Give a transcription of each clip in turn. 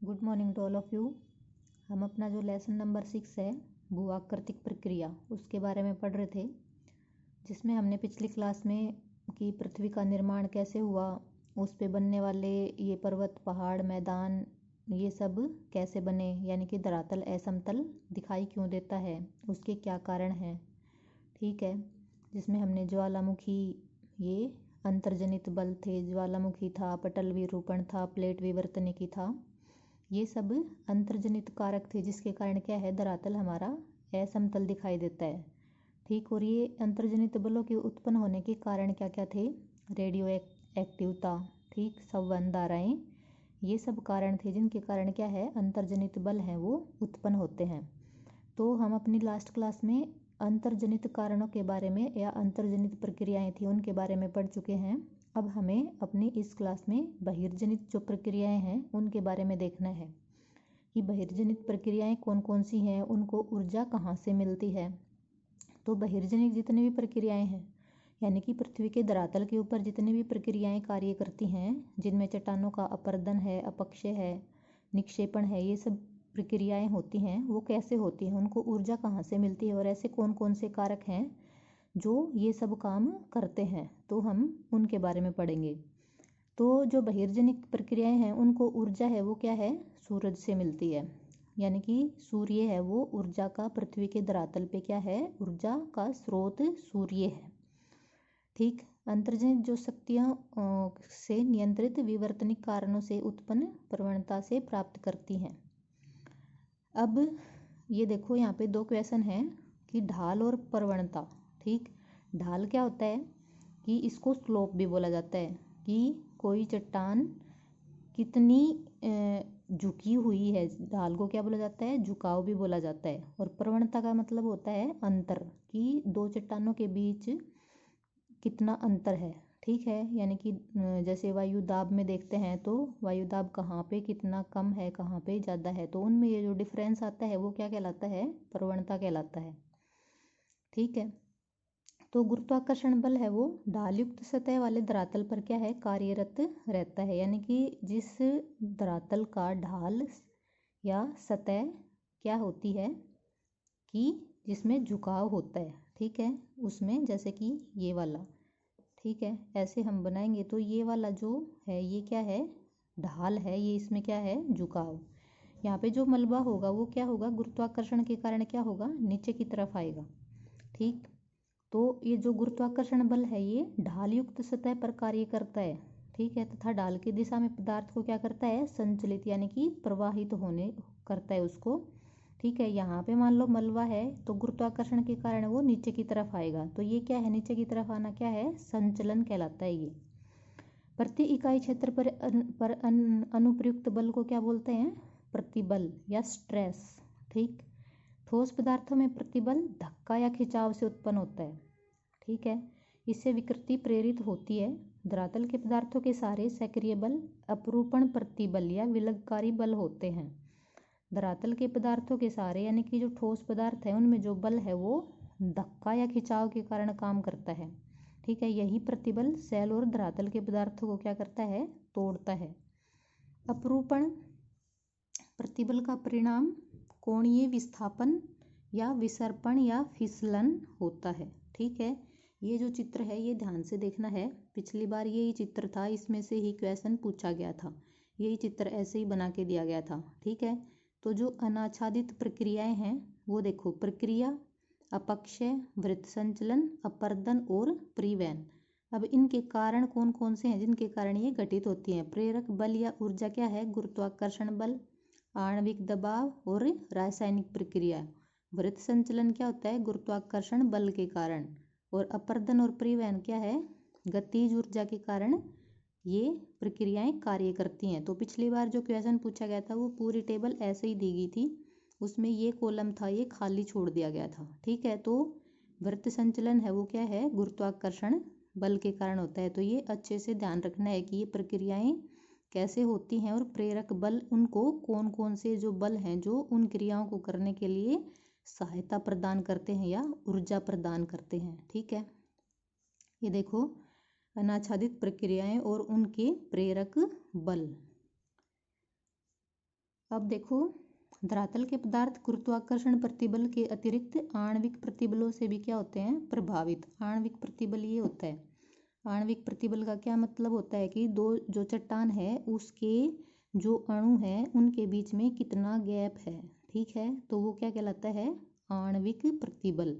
Good morning to all of you. हम अपना जो लेसन नंबर 6 है भूआकृतिक प्रक्रिया उसके बारे में पढ़ रहे थे, जिसमें हमने पिछली क्लास में कि पृथ्वी का निर्माण कैसे हुआ, उस पे बनने वाले ये पर्वत पहाड़ मैदान ये सब कैसे बने, यानी कि धरातल असमतल दिखाई क्यों देता है, उसके क्या कारण हैं। ठीक है, जिसमें हमने ज्वालामुखी ये अंतर्जनित बल थे, ज्वालामुखी था, पटल विरूपण था, प्लेट विवर्तनिकी था, ये सब अंतर्जनित कारक थे जिसके कारण क्या है धरातल हमारा असमतल दिखाई देता है। ठीक, और ये अंतर्जनित बलों के उत्पन्न होने के कारण क्या क्या थे, रेडियो एक्टिवता, ठीक, संवहन धाराएं, ये सब कारण थे जिनके कारण क्या है अंतर्जनित बल हैं वो उत्पन्न होते हैं। तो हम अपनी लास्ट क्लास में अंतर्जनित कारणों के बारे में या अंतर्जनित प्रक्रियाएं थी उनके बारे में पढ़ चुके हैं। अब हमें अपनी इस क्लास में बहिर्जनित जो प्रक्रियाएं हैं उनके बारे में देखना है कि बहिर्जनित प्रक्रियाएं कौन कौन सी हैं, उनको ऊर्जा कहाँ से मिलती है। तो बहिर्जनित जितनी भी प्रक्रियाएं हैं, यानी कि पृथ्वी के धरातल के ऊपर जितनी भी प्रक्रियाएं कार्य करती हैं, जिनमें चट्टानों का अपरदन है, अपक्षय है, निक्षेपण है, ये सब प्रक्रियाएं होती हैं, वो कैसे होती हैं, उनको ऊर्जा कहाँ से मिलती है और ऐसे कौन कौन से कारक हैं जो ये सब काम करते हैं, तो हम उनके बारे में पढ़ेंगे। तो जो बहिर्जनिक प्रक्रियाएं हैं उनको ऊर्जा है वो क्या है, सूरज से मिलती है, यानी कि सूर्य है वो ऊर्जा का पृथ्वी के धरातल पे क्या है, ऊर्जा का स्रोत सूर्य है। ठीक, अंतर्जनित जो शक्तियाँ से नियंत्रित विवर्तनिक कारणों से उत्पन्न प्रवणता से प्राप्त करती हैं। अब ये देखो यहाँ पे दो क्वेश्चन हैं कि ढाल और प्रवणता। ठीक, ढाल क्या होता है कि इसको स्लोप भी बोला जाता है, कि कोई चट्टान कितनी झुकी हुई है, ढाल को क्या बोला जाता है, झुकाव भी बोला जाता है। और प्रवणता का मतलब होता है अंतर, कि दो चट्टानों के बीच कितना अंतर है। ठीक है, यानी कि जैसे वायु दाब में देखते हैं तो वायु दाब कहाँ पे कितना कम है, कहाँ पे ज़्यादा है, तो उनमें ये जो डिफरेंस आता है वो क्या कहलाता है, प्रवणता कहलाता है। ठीक है, तो गुरुत्वाकर्षण बल है वो ढालयुक्त सतह वाले धरातल पर क्या है कार्यरत रहता है, यानी कि जिस धरातल का ढाल या सतह क्या होती है कि जिसमें झुकाव होता है, ठीक है, उसमें जैसे कि ये वाला, ठीक है, ऐसे हम बनाएंगे तो ये वाला जो है ये क्या है, ढाल है, ये इसमें क्या है, झुकाव। यहाँ पे जो मलबा होगा वो क्या होगा, गुरुत्वाकर्षण के कारण क्या होगा, नीचे की तरफ आएगा। ठीक, तो ये जो गुरुत्वाकर्षण बल है ये ढाल युक्त सतह पर कार्य करता है। ठीक है, तथा ढाल की दिशा में पदार्थ को क्या करता है, संचलित यानी कि प्रवाहित होने करता है उसको। ठीक है, यहाँ पे मान लो मलबा है तो गुरुत्वाकर्षण के कारण वो नीचे की तरफ आएगा, तो ये क्या है, नीचे की तरफ आना क्या है, संचलन कहलाता है ये। प्रति इकाई क्षेत्र पर अनुप्रयुक्त बल को क्या बोलते हैं, प्रतिबल या स्ट्रेस। ठीक, ठोस पदार्थों में प्रतिबल धक्का या खिंचाव से उत्पन्न होता है। ठीक है, इससे विकृति प्रेरित होती है। धरातल के पदार्थों के सारे सक्रिय बल अपरूपण प्रतिबल या विलगकारी बल होते हैं। धरातल के पदार्थों के सारे यानी कि जो ठोस पदार्थ है उनमें जो बल है वो धक्का या खिंचाव के कारण काम करता है। ठीक है, यही प्रतिबल सेल और धरातल के पदार्थों को क्या करता है, तोड़ता है। अपरूपण प्रतिबल का परिणाम कोणीय विस्थापन या विसर्पण या फिसलन होता है। ठीक है, ये जो चित्र है ये ध्यान से देखना है, पिछली बार यही चित्र था, इसमें से ही क्वेश्चन पूछा गया था, यही चित्र ऐसे ही बना के दिया गया था। ठीक है, तो जो अनाच्छादित प्रक्रियाएं हैं वो देखो, प्रक्रिया, अपक्षय, वृत्त संचलन, अपर्दन और परिवहन। अब इनके कारण कौन कौन से हैं जिनके कारण ये घटित होती हैं। प्रेरक बल या ऊर्जा क्या है, गुरुत्वाकर्षण बल, आणविक दबाव और रासायनिक प्रक्रिया। वृत्त संचलन क्या होता है, गुरुत्वाकर्षण बल के कारण। और अपर्दन और परिवहन क्या है, गतिज ऊर्जा के कारण ये प्रक्रियाएं कार्य करती हैं। तो पिछली बार जो क्वेश्चन पूछा गया था वो पूरी टेबल ऐसे ही दी गई थी, उसमें ये कॉलम था ये खाली छोड़ दिया गया था। ठीक है, तो वृत्त संचलन है वो क्या है, गुरुत्वाकर्षण बल के कारण होता है। तो ये अच्छे से ध्यान रखना है कि ये प्रक्रियाएं कैसे होती हैं और प्रेरक बल उनको कौन कौन से जो बल हैं जो उन क्रियाओं को करने के लिए सहायता प्रदान करते हैं या ऊर्जा प्रदान करते हैं। ठीक है, ये देखो अनाच्छादित प्रक्रियाएं और उनके प्रेरक बल। अब देखो, धरातल के पदार्थ गुरुत्वाकर्षण प्रतिबल के अतिरिक्त आणविक प्रतिबलों से भी क्या होते हैं, प्रभावित। आणविक प्रतिबल ये होता है, आणविक प्रतिबल का क्या मतलब होता है कि दो जो चट्टान है उसके जो अणु है उनके बीच में कितना गैप है, ठीक है, तो वो क्या कहलाता है, आणविक प्रतिबल।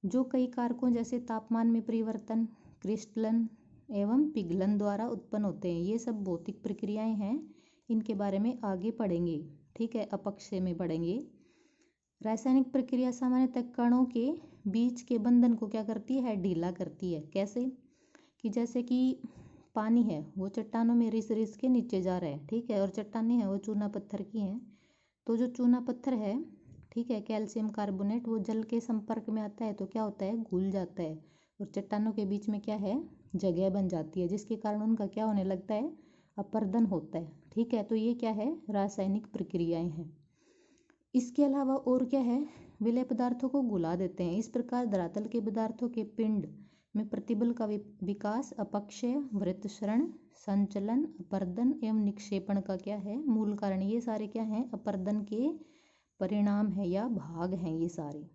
जो कई कारकों जैसे तापमान में परिवर्तन, क्रिस्टलन एवं पिघलन द्वारा उत्पन्न होते हैं, ये सब भौतिक प्रक्रियाएं हैं, इनके बारे में आगे पढ़ेंगे, ठीक है, अपक्षय में पढ़ेंगे। रासायनिक प्रक्रिया सामान्यतः कणों के बीच के बंधन को क्या करती है, ढीला करती है। कैसे कि जैसे कि पानी है वो चट्टानों में रिस रिस के नीचे जा रहा है, ठीक है, और चट्टानें हैं वो चूना पत्थर की हैं, तो जो चूना पत्थर है, ठीक है, कैल्शियम कार्बोनेट, वो जल के संपर्क में आता है तो क्या होता है, घुल जाता है, और चट्टानों के बीच में क्या है, जगह बन जाती है, जिसके कारण उनका क्या होने लगता है, अपरदन होता है, ठीक है। तो ये क्या है, रासायनिक प्रक्रियाएं हैं। इसके अलावा और क्या है, विलय पदार्थों को घुला देते हैं। इस प्रकार धरातल के पदार्थों के पिंड में प्रतिबल का विकास अपक्षय, वृत्तक्षरण, संचलन, अपरदन एवं निक्षेपण का क्या है, मूल कारण। ये सारे क्या हैं, अपरदन के परिणाम है या भाग हैं ये सारे।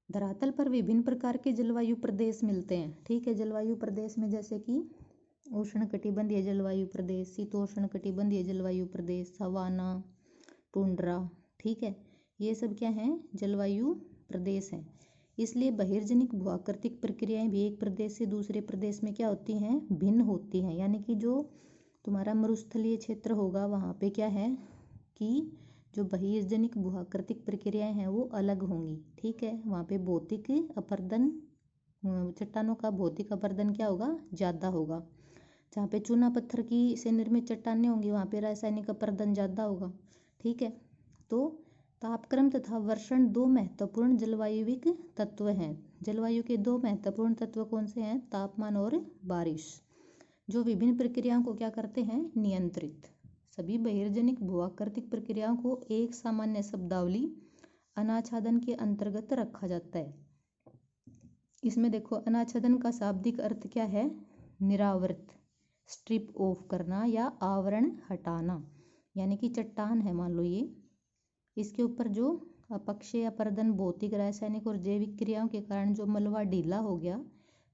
धरातल पर विभिन्न प्रकार के जलवायु प्रदेश मिलते हैं, ठीक है। जलवायु प्रदेश में जैसे कि उष्णकटिबंधीय जलवायु प्रदेश, शीतोष्णकटिबंधीय जलवायु प्रदेश, सवाना, टुंड्रा, ठीक है, ये सब क्या हैं, जलवायु प्रदेश हैं। इसलिए बहिर्जनिक भूआकृतिक प्रक्रियाएं भी एक प्रदेश से दूसरे प्रदेश में क्या होती हैं, भिन्न होती हैं। यानी कि जो तुम्हारा मरुस्थलीय क्षेत्र होगा वहाँ पे क्या है कि जो बहिर्जनिक भूआकृतिक प्रक्रियाएं हैं वो अलग होंगी, ठीक है, वहाँ पे भौतिक अपरदन, चट्टानों का भौतिक अपरदन क्या होगा, ज़्यादा होगा। जहाँ पे चूना पत्थर की से निर्मित चट्टानें होंगी वहाँ पे रासायनिक अपरदन ज़्यादा होगा, ठीक है। तो तापक्रम तथा वर्षण दो महत्वपूर्ण जलवायुविक तत्व हैं। जलवायु के दो महत्वपूर्ण तत्व कौन से हैं, तापमान और बारिश, जो विभिन्न प्रक्रियाओं को क्या करते हैं, नियंत्रित। सभी बहिर्जनिक भूआकृतिक प्रक्रियाओं को एक सामान्य शब्दावली अनाच्छादन के अंतर्गत रखा जाता है। इसमें देखो, अनाच्छादन का शाब्दिक अर्थ क्या है, निरावृत, स्ट्रिप ऑफ करना या आवरण हटाना। यानी कि चट्टान है मान लो ये, इसके ऊपर जो अपक्षय अपरदन भौतिक, रासायनिक और जैविक क्रियाओं के कारण जो मलबा ढीला हो गया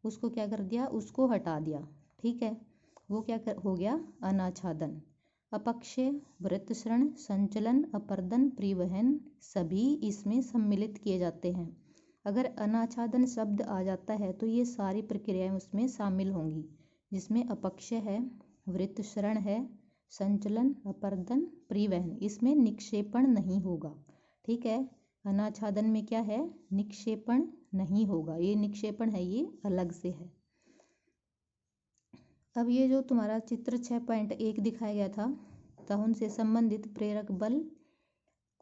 उसको क्या कर दिया, उसको हटा दिया, ठीक है, वो क्या हो गया, अनाच्छादन। अपक्षय, वृत्तक्षरण, संचलन, अपरदन, परिवहन सभी इसमें सम्मिलित किए जाते हैं। अगर अनाच्छादन शब्द आ जाता है तो ये सारी प्रक्रियाएं उसमें शामिल होंगी, जिसमें अपक्षय है, वृत्तक्षरण है, संचलन, अपरदन, परिवहन, इसमें निक्षेपण नहीं होगा, ठीक है। अनाच्छादन में क्या है, निक्षेपण नहीं होगा, ये निक्षेपण है ये अलग से है। अब ये जो तुम्हारा चित्र 6.1 दिखाया गया था ताहुन से संबंधित प्रेरक बल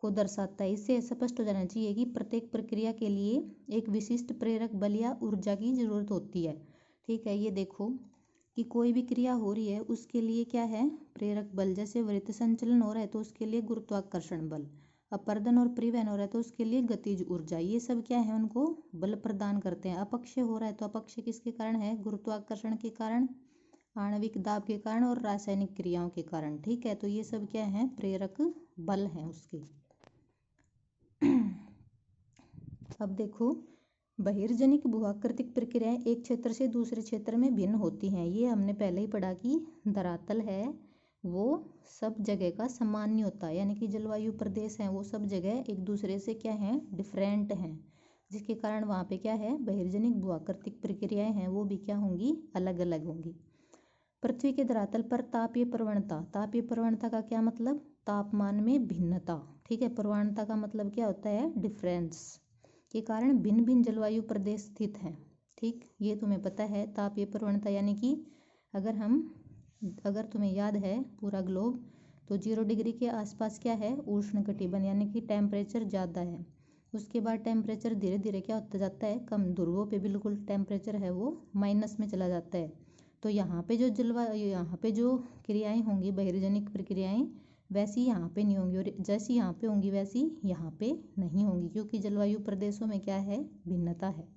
को दर्शाता है। इससे स्पष्ट हो जाना चाहिए कि प्रत्येक प्रक्रिया के लिए एक विशिष्ट प्रेरक बल या ऊर्जा की जरूरत होती है, ठीक है। ये देखो कि कोई भी क्रिया हो रही है उसके लिए क्या है, प्रेरक बल। जैसे वृत्त संचलन हो रहा है तो उसके लिए गुरुत्वाकर्षण बल, अपरदन और परिवहन हो रहा है तो उसके लिए गतिज ऊर्जा, ये सब क्या है, उनको बल प्रदान करते हैं। अपक्षय हो रहा है तो अपक्षय किसके कारण है, गुरुत्वाकर्षण के कारण, आणविक दाब के कारण और रासायनिक क्रियाओं के कारण, ठीक है। तो ये सब क्या है, प्रेरक बल हैं उसके। अब देखो, बहिर्जनिक भूआकृतिक प्रक्रियाएं एक क्षेत्र से दूसरे क्षेत्र में भिन्न होती हैं। ये हमने पहले ही पढ़ा कि धरातल है वो सब जगह का समान नहीं होता, यानी कि जलवायु प्रदेश हैं वो सब जगह एक दूसरे से क्या हैं, डिफरेंट हैं, जिसके कारण वहाँ पे क्या है, बहिर्जनिक भूआकृतिक प्रक्रियाएं हैं वो भी क्या होंगी, अलग अलग होंगी। पृथ्वी के धरातल पर तापीय प्रवणता, तापीय प्रवणता का क्या मतलब, तापमान में भिन्नता, ठीक है। प्रवणता का मतलब क्या होता है, डिफरेंस, के कारण भिन्न भिन्न जलवायु प्रदेश स्थित हैं, ठीक, ये तुम्हें पता है। तापीय प्रवणता यानी कि अगर तुम्हें याद है पूरा ग्लोब, तो 0 डिग्री के आसपास क्या है, उष्णकटिबंध, यानी कि टेम्परेचर ज़्यादा है। उसके बाद टेम्परेचर धीरे धीरे क्या होता जाता है, कम, ध्रुवों पे बिल्कुल टेम्परेचर है वो माइनस में चला जाता है। तो यहाँ पे जो यहाँ पे जो क्रियाएं होंगी, बहिर्जनिक प्रक्रियाएं, वैसी यहाँ पे नहीं होंगी, और जैसी यहाँ पे होंगी वैसी यहाँ पे नहीं होंगी, क्योंकि जलवायु प्रदेशों में क्या है, भिन्नता है।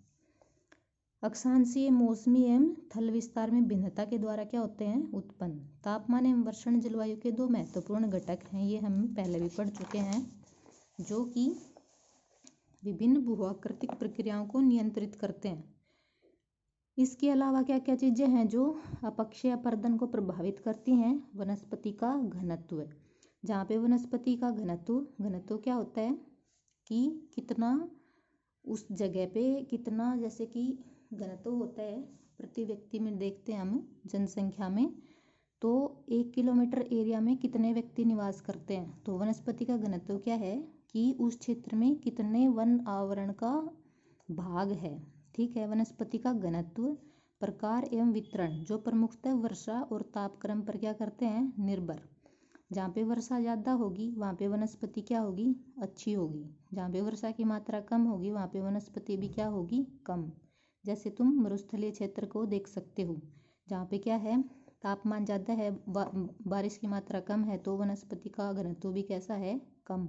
अक्षांशीय, मौसमी एवं थल विस्तार में भिन्नता के द्वारा क्या होते हैं, उत्पन्न। तापमान एवं वर्षण जलवायु के दो महत्वपूर्ण घटक हैं, ये हम पहले भी पढ़ चुके हैं, जो कि विभिन्न भूआकृतिक प्रक्रियाओं को नियंत्रित करते हैं। इसके अलावा क्या क्या चीजें हैं जो अपक्षय अपर्दन को प्रभावित करती हैं। वनस्पति का घनत्व, जहाँ पे वनस्पति का घनत्व क्या होता है कि कितना उस जगह पे कितना, जैसे कि घनत्व होता है प्रति व्यक्ति में, देखते हैं हम जनसंख्या में, तो 1 किलोमीटर एरिया में कितने व्यक्ति निवास करते हैं। तो वनस्पति का घनत्व क्या है कि उस क्षेत्र में कितने वन आवरण का भाग है। ठीक है, वनस्पति का घनत्व, प्रकार एवं वितरण जो प्रमुखतः वर्षा और तापक्रम पर क्या करते हैं, निर्भर। जहाँ पे वर्षा ज़्यादा होगी वहाँ पे वनस्पति क्या होगी, अच्छी होगी। जहाँ पे वर्षा की मात्रा कम होगी वहाँ पे वनस्पति भी क्या होगी, कम। जैसे तुम मरुस्थलीय क्षेत्र को देख सकते हो, जहाँ पे क्या है, तापमान ज़्यादा है, बारिश की मात्रा कम है, तो वनस्पति का घनत्व भी कैसा है, कम।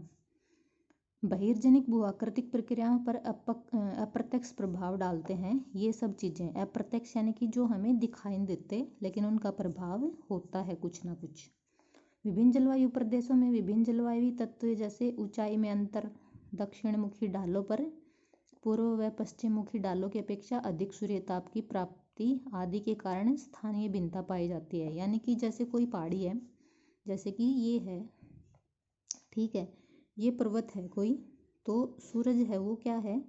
बहिर्जनिक भूआकृतिक प्रक्रियाओं पर अप्रत्यक्ष प्रभाव डालते हैं। ये सब चीज़ें अप्रत्यक्ष यानी कि जो हमें दिखाई नहीं देते, लेकिन उनका प्रभाव होता है कुछ ना कुछ। विभिन्न जलवायु प्रदेशों में विभिन्न जलवायु तत्व, जैसे ऊंचाई में अंतर, दक्षिण मुखी ढालों पर पूर्व व पश्चिम मुखी ढालों की अपेक्षा अधिक सूर्यताप की प्राप्ति आदि के कारण स्थानीय भिन्नता पाई जाती है। यानी कि जैसे कोई पहाड़ी है, जैसे कि ये है, ठीक है, ये पर्वत है कोई, तो सूरज है वो क्या है,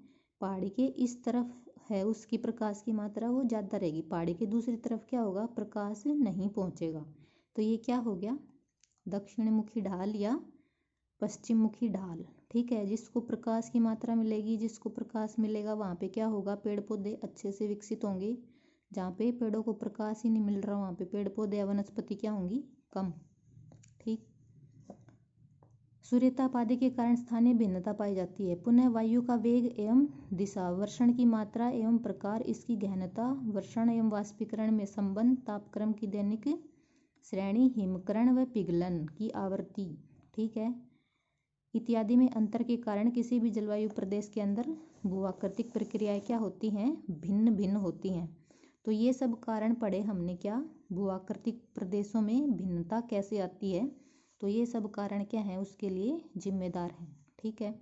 पहाड़ी के इस तरफ है, उसकी प्रकाश की मात्रा वो ज़्यादा रहेगी। पहाड़ी के दूसरी तरफ क्या होगा, प्रकाश नहीं पहुँचेगा। तो ये क्या हो गया, दक्षिण मुखी ढाल या पश्चिम मुखी ढाल। ठीक है, जिसको प्रकाश की मात्रा मिलेगी, जिसको प्रकाश मिलेगा वहाँ पे क्या होगा, पेड़ पौधे अच्छे से विकसित होंगे। जहाँ पे पेड़ों को प्रकाश ही नहीं मिल रहा वहाँ पे पेड़ पौधे या वनस्पति क्या होंगी, कम। ठीक, सूर्यताप आदि के कारण स्थानीय भिन्नता पाई जाती है। पुनः वायु का वेग एवं दिशा, वर्षण की मात्रा एवं प्रकार, इसकी गहनता, वर्षण एवं वाष्पीकरण में संबंध, तापक्रम की दैनिक श्रेणी, हिमकरण व पिघलन की आवृत्ति, ठीक है, इत्यादि में अंतर के कारण किसी भी जलवायु प्रदेश के अंदर भूआकृतिक प्रक्रियाएं क्या होती हैं, भिन्न भिन्न होती हैं। तो ये सब कारण पढ़े हमने, क्या भूआकृतिक प्रदेशों में भिन्नता कैसे आती है, तो ये सब कारण क्या है उसके लिए जिम्मेदार हैं। ठीक है,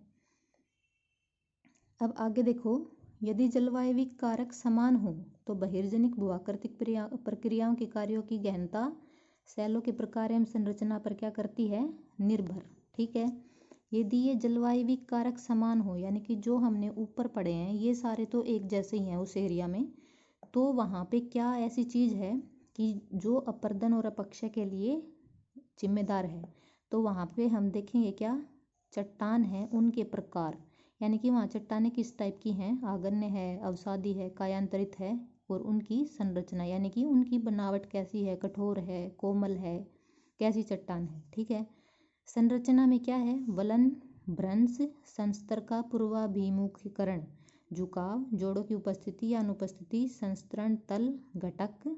अब आगे देखो, यदि जलवायविक कारक समान हो तो बहिर्जनिक भूआकृतिक प्रक्रियाओं के कार्यों की गहनता शैलों के प्रकार एवं संरचना पर क्या करती है, निर्भर। ठीक है, यदि ये जलवायविक कारक समान हो, यानी कि जो हमने ऊपर पढ़े हैं ये सारे तो एक जैसे ही हैं उस एरिया में, तो वहाँ पे क्या ऐसी चीज़ है कि जो अपर्दन और अपक्षय के लिए जिम्मेदार है। तो वहाँ पे हम देखेंगे क्या, चट्टान है उनके प्रकार, यानी कि वहाँ चट्टानें किस टाइप की हैं, आगन्य है, अवसादी है, कायांतरित है, और उनकी संरचना यानी कि उनकी बनावट कैसी है, कठोर है, कोमल है, कैसी चट्टान है। ठीक है, संरचना में क्या है, वलन, भ्रंश, संस्तर का पूर्वाभिमुखीकरण, झुकाव, जोड़ों की उपस्थिति या अनुपस्थिति, संस्तरण तल, घटक,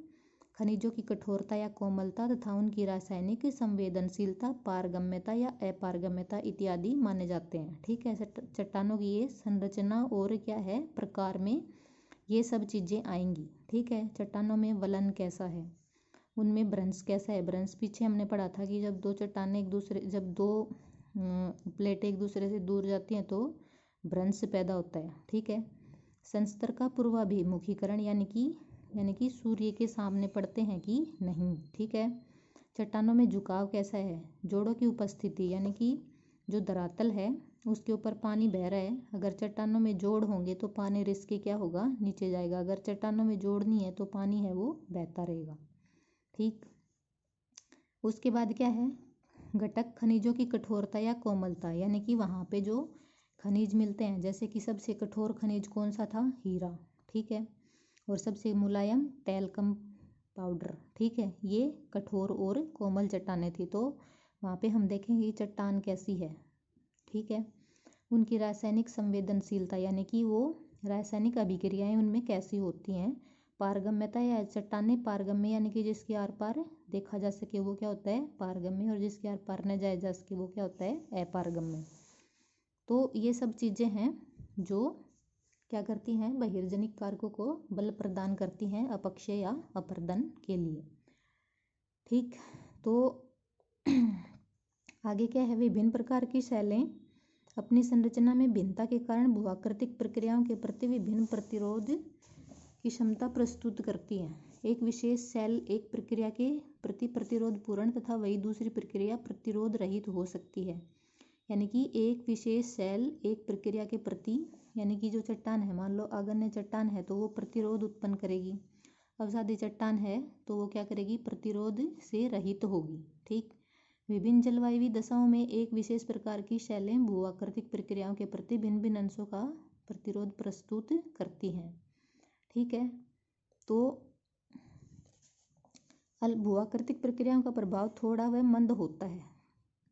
खनिजों की कठोरता या कोमलता तथा उनकी रासायनिक संवेदनशीलता, पारगम्यता या अपारगम्यता इत्यादि माने जाते हैं। ठीक है, चट्टानों की ये संरचना और क्या है, प्रकार में ये सब चीज़ें आएंगी। ठीक है, चट्टानों में वलन कैसा है, उनमें भ्रंश कैसा है। भ्रंश पीछे हमने पढ़ा था कि जब दो चट्टानें जब दो प्लेटें एक दूसरे से दूर जाती हैं तो भ्रंश पैदा होता है। ठीक है, संस्तर का पूर्वाभिमुखीकरण यानी कि सूर्य के सामने पड़ते हैं कि नहीं। ठीक है, चट्टानों में झुकाव कैसा है, जोड़ों की उपस्थिति, यानी कि जो धरातल है उसके ऊपर पानी बह रहा है, अगर चट्टानों में जोड़ होंगे तो पानी रिस के क्या होगा, नीचे जाएगा। अगर चट्टानों में जोड़ नहीं है तो पानी है वो बहता रहेगा। ठीक, उसके बाद क्या है, घटक, खनिजों की कठोरता या कोमलता, यानी कि वहाँ पे जो खनिज मिलते हैं, जैसे कि सबसे कठोर खनिज कौन सा था, हीरा। ठीक है, और सबसे मुलायम टैल्कम पाउडर। ठीक है, ये कठोर और कोमल चट्टानें थी। तो वहाँ पे हम देखेंगे चट्टान कैसी है। ठीक है, उनकी रासायनिक संवेदनशीलता, यानी कि वो रासायनिक अभिक्रियाएं उनमें कैसी होती हैं। पारगम्यता, या चट्टानें पारगम्य यानी कि जिसके आर पार देखा जा सके वो क्या होता है, पारगम्य, और जिसके आर पार न जाया जा सके वो क्या होता है, अपारगम्य। तो ये सब चीज़ें हैं जो क्या करती हैं, बहिर्जनिक कारकों को बल प्रदान करती हैं अपक्षय या अपर्दन के लिए। ठीक, तो आगे क्या है, विभिन्न प्रकार की शैलें अपनी संरचना में भिन्नता के कारण भूआकृतिक प्रक्रियाओं के प्रति विभिन्न प्रतिरोध की क्षमता प्रस्तुत करती हैं। एक विशेष सेल एक प्रक्रिया के प्रति प्रतिरोध पूर्ण तथा वही दूसरी प्रक्रिया प्रतिरोध रहित हो सकती है। यानी कि एक विशेष सेल एक प्रक्रिया के प्रति, यानी कि जो चट्टान है, मान लो आगन्य चट्टान है तो वो प्रतिरोध उत्पन्न करेगी, अवसादी चट्टान है तो वो क्या करेगी, प्रतिरोध से रहित होगी। ठीक, विभिन्न जलवायु दशाओं में एक विशेष प्रकार की शैलें भूआकृतिक प्रक्रियाओं के प्रति भिन्न भिन्न अंशों का प्रतिरोध प्रस्तुत करती हैं। ठीक है, तो भूआकृतिक प्रक्रियाओं का प्रभाव थोड़ा व मंद होता है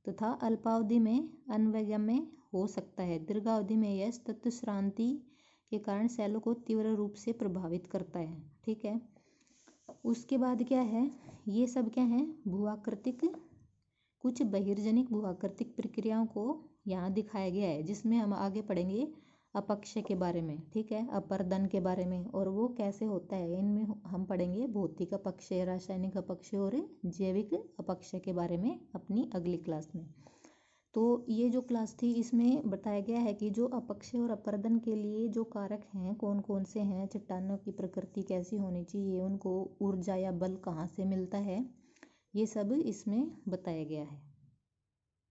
तथा अल्पावधि में अनवगम्य हो सकता है। दीर्घावधि में यह तत्व श्रांति के कारण सेलों को तीव्र रूप से प्रभावित करता है। ठीक है, उसके बाद क्या है, ये सब क्या है, भूआकृतिक, कुछ बहिर्जनिक भूआकृतिक प्रक्रियाओं को यहाँ दिखाया गया है, जिसमें हम आगे पढ़ेंगे अपक्षय के बारे में। ठीक है, अपर्दन के बारे में, और वो कैसे होता है, इनमें हम पढ़ेंगे भौतिक अपक्षय, रासायनिक अपक्षय और जैविक अपक्षय के बारे में अपनी अगली क्लास में। तो ये जो क्लास थी इसमें बताया गया है कि जो अपक्षय और अपर्दन के लिए जो कारक हैं कौन कौन से हैं, चट्टानों की प्रकृति कैसी होनी चाहिए, उनको ऊर्जा या बल कहाँ से मिलता है, ये सब इसमें बताया गया है।